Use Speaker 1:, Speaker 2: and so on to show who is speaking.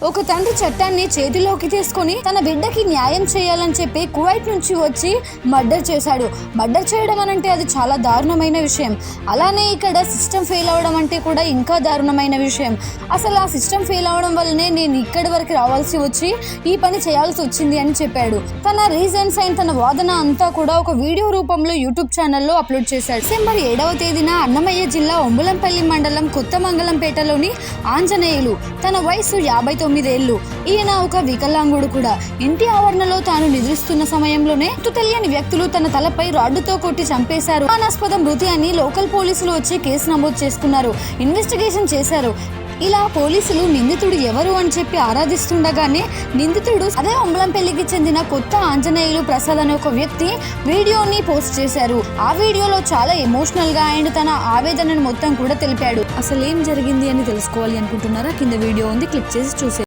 Speaker 1: ఒక తండ్రి చట్టాన్ని చేతిలోకి తీసుకొని తన బిడ్డకి న్యాయం చేయాలని చెప్పి కువైట్ నుంచి వచ్చి మర్డర్ చేశాడు. మర్డర్ చేయడం అనంటే అది చాలా దారుణమైన విషయం. అలానే ఇక్కడ సిస్టమ్ ఫెయిల్ అవ్వడం అంటే కూడా ఇంకా దారుణమైన విషయం. అసలు ఆ సిస్టమ్ ఫెయిల్ అవ్వడం వల్లనే నేను ఇక్కడి వరకు రావాల్సి వచ్చి ఈ పని చేయాల్సి వచ్చింది అని చెప్పాడు. తన రీజన్స్ అండ్ తన వాదన అంతా కూడా ఒక వీడియో రూపంలో యూట్యూబ్ ఛానల్లో అప్లోడ్ చేశాడు. డిసెంబర్ 7వ తేదీన అన్నమయ్య జిల్లా ఒంబులంపల్లి మండలం కొత్తమంగళంపేటలోని ఆంజనేయులు. తన వయసు 59 ఏళ్ళు. ఈయన ఒక వికలాంగుడు కూడా. ఇంటి ఆవరణలో తాను నిద్రిస్తున్న సమయంలోనే తెలియని వ్యక్తులు తన తలపై రాడ్డుతో కొట్టి చంపేశారు. అనుమానాస్పద మృతి అని లోకల్ పోలీసులు వచ్చి కేసు నమోదు చేసుకున్నారు. ఇన్వెస్టిగేషన్ చేశారు. ఇలా పోలీసులు నిందితుడు ఎవరు అని చెప్పి ఆరాధిస్తుండగానే నిందితుడు అదే ఒంబలంపల్లికి చెందిన కొత్త ఆంజనేయులు ప్రసాద్ అనే ఒక వ్యక్తి వీడియోని పోస్ట్ చేశారు. ఆ వీడియోలో చాలా ఎమోషనల్ గా అండ్ తన ఆవేదనను మొత్తం కూడా తెలిపాడు. అసలు ఏం జరిగింది అని తెలుసుకోవాలి అనుకుంటున్నారా? కింద వీడియో ఉంది, క్లిక్ చేసి చూసే.